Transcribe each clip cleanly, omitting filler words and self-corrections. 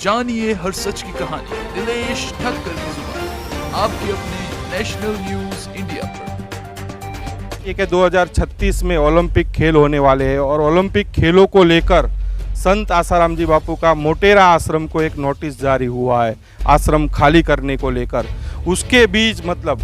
जानिए हर सच की कहानी दिनेश ठक्कर की जुबान आपके अपने नेशनल न्यूज इंडिया पर। ये कि 2036 में ओलंपिक खेल होने वाले हैं और ओलंपिक खेलों को लेकर संत आसाराम जी बापू का मोटेरा आश्रम को एक नोटिस जारी हुआ है आश्रम खाली करने को लेकर। उसके बीच मतलब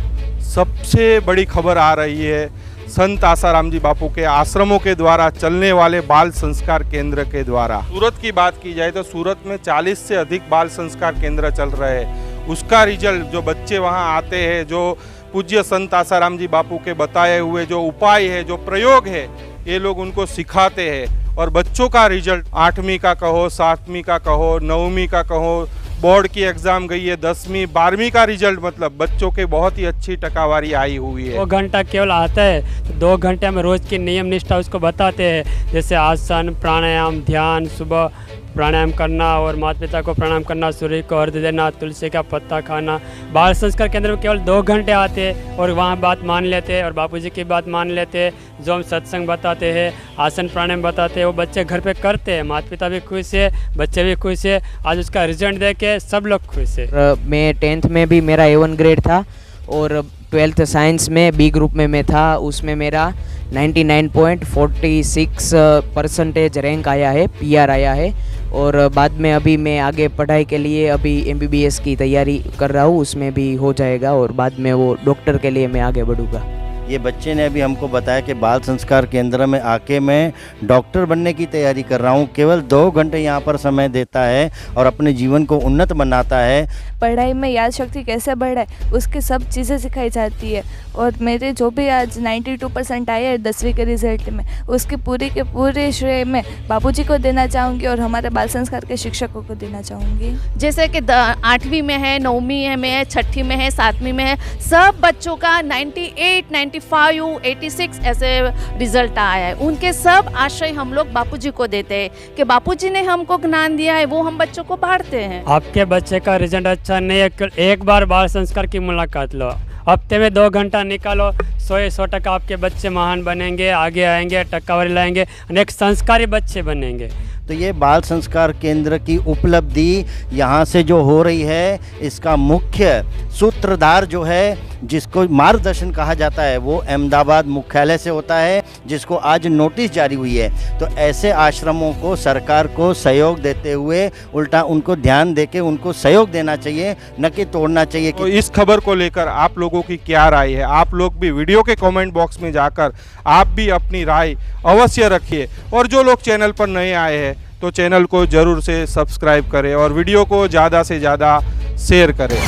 सबसे बड़ी खबर आ रही है संत आसाराम जी बापू के आश्रमों के द्वारा चलने वाले बाल संस्कार केंद्र के द्वारा। सूरत की बात की जाए तो सूरत में 40 से अधिक बाल संस्कार केंद्र चल रहे हैं। उसका रिजल्ट जो बच्चे वहां आते हैं, जो पूज्य संत आसाराम जी बापू के बताए हुए जो उपाय है, जो प्रयोग है, ये लोग उनको सिखाते हैं और बच्चों का रिजल्ट 8वीं का कहो, 7वीं का कहो, 9वीं का कहो, बोर्ड की एग्जाम गई है, 10वीं 12वीं का रिजल्ट मतलब बच्चों के बहुत ही अच्छी टकावारी आई हुई है। 2 घंटा केवल आता है तो 2 घंटे में रोज़ की नियम निष्ठा उसको बताते हैं, जैसे आसन, प्राणायाम, ध्यान, सुबह प्राणायाम करना और माता पिता को प्रणाम करना, सूर्य को अर्घ्य देना, तुलसी का पत्ता खाना। बाल संस्कार केंद्र में केवल 2 घंटे आते हैं और वहाँ बात मान लेते हैं और बापूजी की बात मान लेते हैं। जो हम सत्संग बताते हैं, आसन प्राणायाम बताते हैं, वो बच्चे घर पे करते हैं। माता पिता भी खुश है, बच्चे भी खुश है। आज उसका रिजल्ट देख के सब लोग खुश है। मैं 10th में भी मेरा A1 ग्रेड था और 12th साइंस में B ग्रुप में मैं था, उसमें मेरा 99.46% रैंक आया है, PR आया है। और बाद में अभी मैं आगे पढ़ाई के लिए अभी MBBS की तैयारी कर रहा हूँ, उसमें भी हो जाएगा और बाद में वो डॉक्टर के लिए मैं आगे बढ़ूँगा। ये बच्चे ने अभी हमको बताया कि बाल संस्कार केंद्र में आके मैं डॉक्टर बनने की तैयारी कर रहा हूँ। केवल 2 घंटे यहाँ पर समय देता है और अपने जीवन को उन्नत बनाता है। पढ़ाई में याद शक्ति कैसे बढ़े उसकी सब चीज़ें सिखाई जाती है। और मेरे जो भी आज 92% आए हैं 10वीं के रिजल्ट में, उसकी पूरी के पूरे श्रेय मैं बापूजी को देना चाहूँगी और हमारे बाल संस्कार के शिक्षकों को देना चाहूँगी। जैसे कि 8वीं में है, 9वीं में है, 6ठी में है, 7वीं में है, सब बच्चों का 98, 95, 86 ऐसे रिजल्ट आया है। उनके सब आश्रय हम लोग बापूजी को देते हैं कि बापूजी ने हमको ज्ञान दिया है, वो हम बच्चों को बांटते हैं। आपके बच्चे का रिजल्ट अच्छा नहीं है, एक बार बाल संस्कार की मुलाकात लो, हफ्ते में 2 घंटा निकालो, 100% आपके बच्चे महान बनेंगे, आगे आएंगे, टक्कावारी लाएंगे, अनेक संस्कारी बच्चे बनेंगे। तो ये बाल संस्कार केंद्र की उपलब्धि यहाँ से जो हो रही है, इसका मुख्य सूत्रधार जो है, जिसको मार्गदर्शन कहा जाता है, वो अहमदाबाद मुख्यालय से होता है, जिसको आज नोटिस जारी हुई है। तो ऐसे आश्रमों को सरकार को सहयोग देते हुए उल्टा उनको ध्यान देके उनको सहयोग देना चाहिए, न कि तोड़ना चाहिए। तो इस खबर को लेकर आप लोगों की क्या राय है? आप लोग भी वीडियो के कमेंट बॉक्स में जाकर आप भी अपनी राय अवश्य रखिए और जो लोग चैनल पर नए आए हैं तो चैनल को जरूर से सब्सक्राइब करें और वीडियो को ज़्यादा से ज़्यादा शेयर करें। 2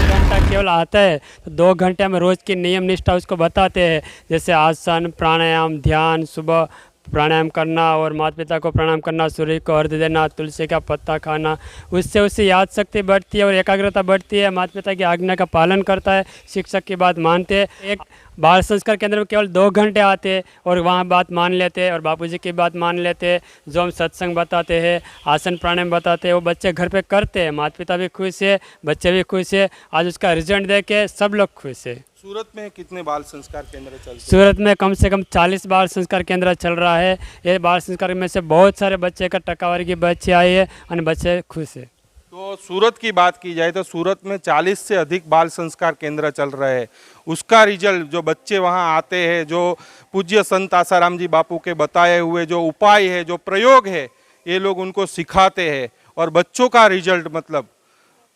घंटा केवल आता है तो 2 घंटे में रोज़ की नियम निष्ठा उसको बताते हैं, जैसे आसन, प्राणायाम, ध्यान, सुबह प्राणायाम करना और माता पिता को प्रणाम करना, सूर्य को अर्घ्य देना, तुलसी का पत्ता खाना। उससे याद शक्ति बढ़ती है और एकाग्रता बढ़ती है। माता पिता की आज्ञा का पालन करता है, शिक्षक की बात मानते हैं। एक बाल संस्कार केंद्र में केवल 2 घंटे आते हैं और वहाँ बात मान लेते हैं और बापूजी की बात मान लेते हैं। जो हम सत्संग बताते हैं, आसन प्राणायाम बताते हैं, वो बच्चे घर पे करते हैं। माता पिता भी खुश है, बच्चे भी खुश है। आज उसका रिजल्ट देख के सब लोग खुश है। सूरत में कितने बाल संस्कार केंद्र चलते हैं? सूरत में कम से कम 40 बाल संस्कार केंद्र चल रहा है। ये बाल संस्कार में से बहुत सारे बच्चे का टक्कावारी की बच्चे आई है और बच्चे खुश है। तो सूरत की बात की जाए तो सूरत में 40 से अधिक बाल संस्कार केंद्र चल रहे हैं। उसका रिजल्ट जो बच्चे वहां आते हैं, जो पूज्य संत आसाराम जी बापू के बताए हुए जो उपाय है, जो प्रयोग है, ये लोग उनको सिखाते हैं और बच्चों का रिजल्ट मतलब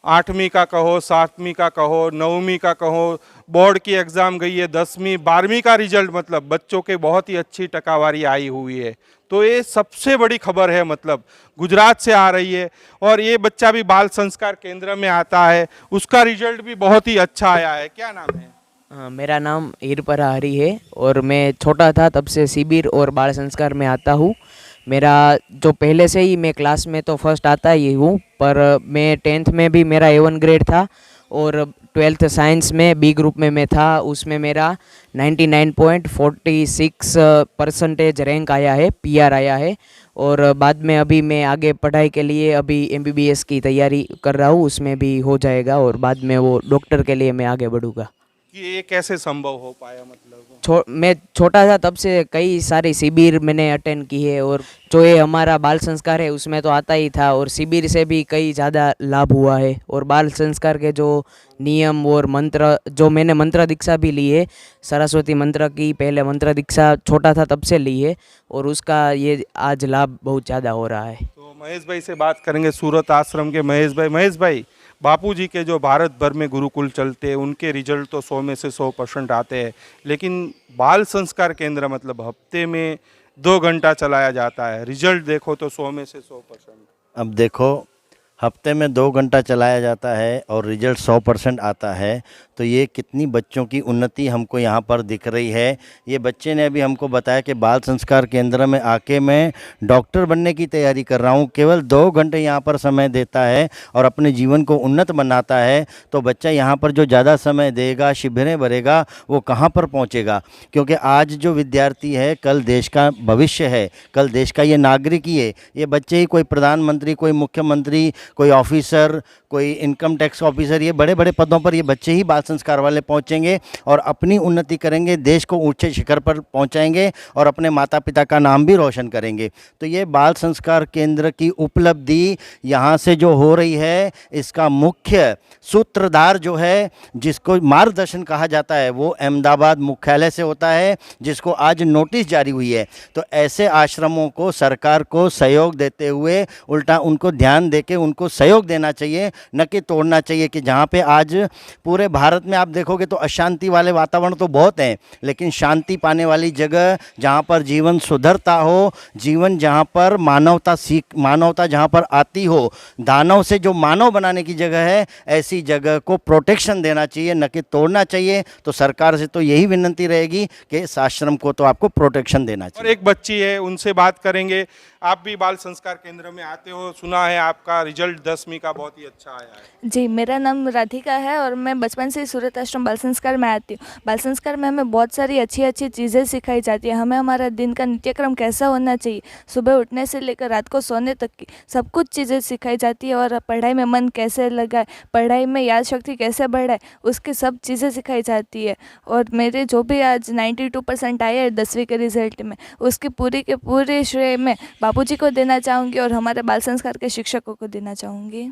8वीं का कहो, 7वीं का कहो, 9वीं का कहो, बोर्ड की एग्जाम गई है, 10वीं 12वीं का रिजल्ट मतलब बच्चों के बहुत ही अच्छी टकावारी आई हुई है। तो ये सबसे बड़ी खबर है, मतलब गुजरात से आ रही है और ये बच्चा भी बाल संस्कार केंद्र में आता है, उसका रिजल्ट भी बहुत ही अच्छा आया है। क्या नाम है? मेरा नाम हीरपरा हरी है और मैं छोटा था तब से शिविर और बाल संस्कार में आता हूँ। मेरा जो पहले से ही मैं क्लास में तो फर्स्ट आता ही हूँ, पर मैं 10th में भी मेरा A1 ग्रेड था और 12th साइंस में B ग्रुप में मैं था, उसमें मेरा 99.46% रैंक आया है, PR आया है। और बाद में अभी मैं आगे पढ़ाई के लिए अभी MBBS की तैयारी कर रहा हूँ, उसमें भी हो जाएगा और बाद में वो डॉक्टर के लिए मैं आगे बढ़ूँगा। कि ये कैसे संभव हो पाया, मतलब मैं छोटा था तब से कई सारे शिविर मैंने अटेंड की है, और जो ये हमारा बाल संस्कार है उसमें तो आता ही था, और शिविर से भी कई ज़्यादा लाभ हुआ है। और बाल संस्कार के जो नियम और मंत्र, जो मैंने मंत्र दीक्षा भी ली है, सरस्वती मंत्र की पहले मंत्र दीक्षा छोटा था तब से ली है, और उसका ये आज लाभ बहुत ज़्यादा हो रहा है। तो महेश भाई से बात करेंगे, सूरत आश्रम के महेश भाई, बापूजी के जो भारत भर में गुरुकुल चलते हैं उनके रिजल्ट तो 100 में से 100% आते हैं, लेकिन बाल संस्कार केंद्र मतलब हफ्ते में 2 घंटा चलाया जाता है, रिजल्ट देखो तो 100 में से 100%। अब देखो, हफ्ते में 2 घंटा चलाया जाता है और रिजल्ट 100% आता है, तो ये कितनी बच्चों की उन्नति हमको यहाँ पर दिख रही है। ये बच्चे ने अभी हमको बताया कि बाल संस्कार केंद्र में आके मैं डॉक्टर बनने की तैयारी कर रहा हूँ। केवल 2 घंटे यहाँ पर समय देता है और अपने जीवन को उन्नत बनाता है, तो बच्चा यहाँ पर जो ज़्यादा समय देगा, शिविरें भरेगा, वो कहाँ पर पहुँचेगा? क्योंकि आज जो विद्यार्थी है कल देश का भविष्य है, कल देश का ये नागरिक ही है। ये बच्चे ही कोई प्रधानमंत्री, कोई मुख्यमंत्री, कोई ऑफिसर, कोई इनकम टैक्स ऑफिसर, ये बड़े बड़े पदों पर ये बच्चे ही बाल संस्कार वाले पहुंचेंगे और अपनी उन्नति करेंगे, देश को ऊंचे शिखर पर पहुंचाएंगे और अपने माता पिता का नाम भी रोशन करेंगे। तो ये बाल संस्कार केंद्र की उपलब्धि यहाँ से जो हो रही है, इसका मुख्य सूत्रधार जो है, जिसको मार्गदर्शन कहा जाता है, वो अहमदाबाद मुख्यालय से होता है, जिसको आज नोटिस जारी हुई है। तो ऐसे आश्रमों को सरकार को सहयोग देते हुए उल्टा उनको ध्यान देके उनको सहयोग देना चाहिए, न कि तोड़ना चाहिए। कि जहाँ पे आज पूरे भारत में आप देखोगे तो अशांति वाले वातावरण तो बहुत हैं, लेकिन शांति पाने वाली जगह, जहाँ पर जीवन सुधरता हो, जीवन जहाँ पर मानवता जहाँ पर आती हो, दानव से जो मानव बनाने की जगह है, ऐसी जगह को प्रोटेक्शन देना चाहिए, न कि तोड़ना चाहिए। तो सरकार से तो यही विनती रहेगी कि इस आश्रम को तो आपको प्रोटेक्शन देना चाहिए। और एक बच्ची है, उनसे बात करेंगे। आप भी बाल संस्कार केंद्र में आते हो, सुना है आपका रिजल्ट 10वीं का बहुत ही अच्छा आया है। जी, मेरा नाम राधिका है और मैं बचपन से ही सूरत आश्रम बाल संस्कार में आती हूँ। बाल संस्कार में हमें बहुत सारी अच्छी अच्छी चीज़ें सिखाई जाती है। हमें हमारा दिन का नित्यक्रम कैसा होना चाहिए, सुबह उठने से लेकर रात को सोने तक की सब कुछ चीज़ें सिखाई जाती है। और पढ़ाई में मन कैसे लगाए, पढ़ाई में याद शक्ति कैसे बढ़ाए, उसकी सब चीज़ें सिखाई जाती है। और मेरे जो भी आज 92% आए हैं 10वीं के रिज़ल्ट में, उसकी पूरी के पूरे श्रेय में बापूजी को देना चाहूँगी और हमारे बाल संस्कार के शिक्षकों को देना चाहूँगी।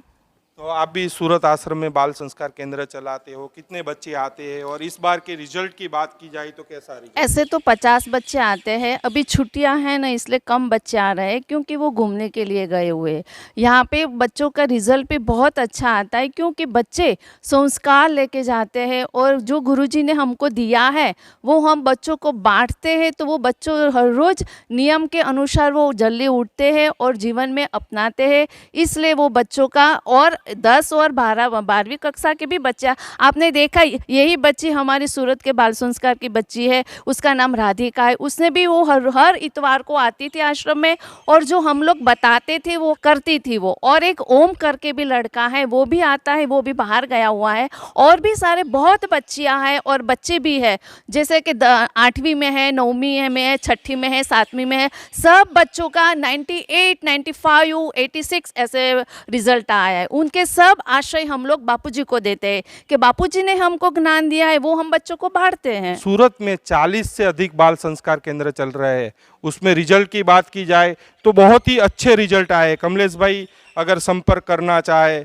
तो आप भी सूरत आश्रम में बाल संस्कार केंद्र चलाते हो, कितने बच्चे आते हैं और इस बार के रिजल्ट की बात की जाए तो कैसा रिजल्ट? ऐसे तो 50 बच्चे आते हैं, अभी छुट्टियां हैं ना, इसलिए कम बच्चे आ रहे हैं क्योंकि वो घूमने के लिए गए हुए हैं। यहाँ पे बच्चों का रिजल्ट भी बहुत अच्छा आता है क्योंकि बच्चे संस्कार लेके जाते हैं और जो गुरुजी ने हमको दिया है वो हम बच्चों को बांटते हैं। तो वो बच्चों हर रोज़ नियम के अनुसार वो जल्दी उठते हैं और जीवन में अपनाते हैं, इसलिए वो बच्चों का। और 10 और 12वीं कक्षा के भी बच्चा आपने देखा, यही बच्ची हमारी सूरत के बाल संस्कार की बच्ची है, उसका नाम राधिका है। उसने भी वो हर इतवार को आती थी आश्रम में और जो हम लोग बताते थे वो करती थी वो। और एक ओम करके भी लड़का है, वो भी आता है, वो भी बाहर गया हुआ है। और भी सारे बहुत बच्चियाँ हैं और बच्चे भी हैं, जैसे कि 8वीं में है, 9वीं में है, 6ठी में है, 7वीं में है। सब बच्चों का 98, 95, 86 ऐसे रिजल्ट आया है। उनके सब आश्रय हम लोग बापूजी को देते हैं कि बापूजी ने हमको ज्ञान दिया है, वो हम बच्चों को बांटते हैं। सूरत में 40 से अधिक बाल संस्कार केंद्र चल रहे हैं, उसमें रिजल्ट की बात की जाए तो बहुत ही अच्छे रिजल्ट आए। कमलेश भाई अगर संपर्क करना चाहे,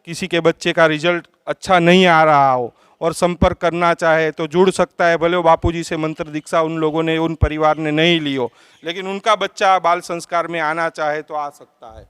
किसी के बच्चे का रिजल्ट अच्छा नहीं आ रहा हो और संपर्क करना चाहे तो जुड़ सकता है। भले वो बापूजी से मंत्र दीक्षा उन लोगों ने, उन परिवार ने नहीं ली हो, लेकिन उनका बच्चा बाल संस्कार में आना चाहे तो आ सकता है।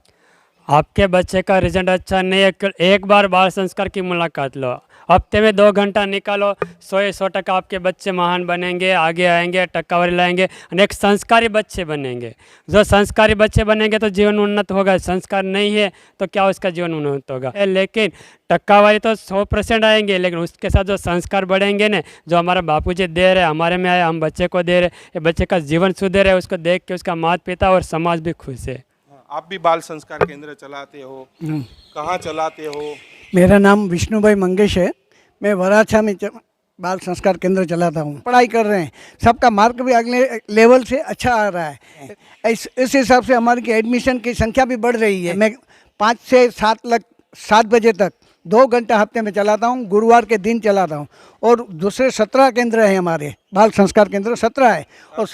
आपके बच्चे का रिजल्ट अच्छा नहीं है, एक बार बाल संस्कार की मुलाकात लो, हफ्ते में 2 घंटा निकालो, 100% आपके बच्चे महान बनेंगे, आगे आएंगे, टक्कावारी लाएंगे, अनेक संस्कारी बच्चे बनेंगे। जो संस्कारी बच्चे बनेंगे तो जीवन उन्नत होगा, संस्कार नहीं है तो क्या उसका जीवन उन्नत होगा। लेकिन टक्कावारी तो 100% आएंगे, लेकिन उसके साथ जो संस्कार बढ़ेंगे ना, जो हमारा बापूजी दे रहे, हमारे में आए, हम बच्चे को दे रहे, ये बच्चे का जीवन सुधर है, उसको देख के उसका माता पिता और समाज भी खुश है। आप भी बाल संस्कार केंद्र चलाते हो, कहाँ चलाते हो? मेरा नाम विष्णु भाई मंगेश है, मैं वराछा में बाल संस्कार केंद्र चलाता हूँ। पढ़ाई कर रहे हैं, सबका मार्क भी अगले लेवल से अच्छा आ रहा है। इस हिसाब से हमारी एडमिशन की संख्या भी बढ़ रही है। मैं 5 से 7 बजे तक 2 घंटा हफ्ते में चलाता हूँ, गुरुवार के दिन चलाता हूँ। और दूसरे 17 केंद्र हैं हमारे, बाल संस्कार केंद्र 17 है। और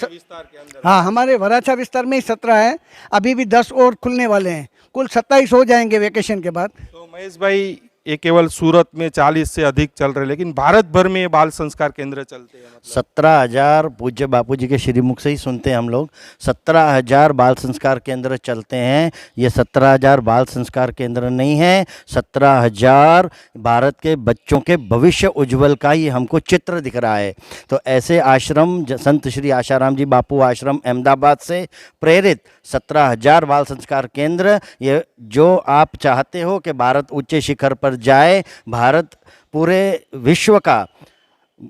हाँ, हमारे वराछा विस्तार में ही 17 है, अभी भी 10 और खुलने वाले हैं, कुल 27 हो जाएंगे वेकेशन के बाद। तो महेश भाई, ये केवल सूरत में 40 से अधिक चल रहे, लेकिन भारत भर में ये बाल संस्कार केंद्र चलते हैं। 17,000 पूज्य बापू जी के श्रीमुख से ही सुनते हैं हम लोग। 17,000 बाल संस्कार केंद्र चलते हैं। ये 17,000 बाल संस्कार केंद्र नहीं है, 17,000 भारत के बच्चों के भविष्य उज्जवल का ही हमको चित्र दिख रहा है। तो ऐसे आश्रम, संत श्री आशाराम जी बापू आश्रम अहमदाबाद से प्रेरित 17,000 बाल संस्कार केंद्र, ये जो आप चाहते हो कि भारत उच्च शिखर पर जाए, भारत पूरे विश्व का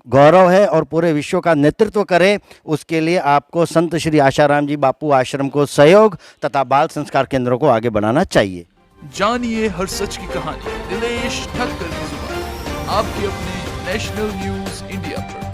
गौरव है और पूरे विश्व का नेतृत्व करे, उसके लिए आपको संत श्री आशाराम जी बापू आश्रम को सहयोग तथा बाल संस्कार केंद्रों को आगे बढ़ाना चाहिए। जानिए हर सच की कहानी दिनेश ठक्कर की जुबान, आपके अपने नेशनल न्यूज इंडिया पर।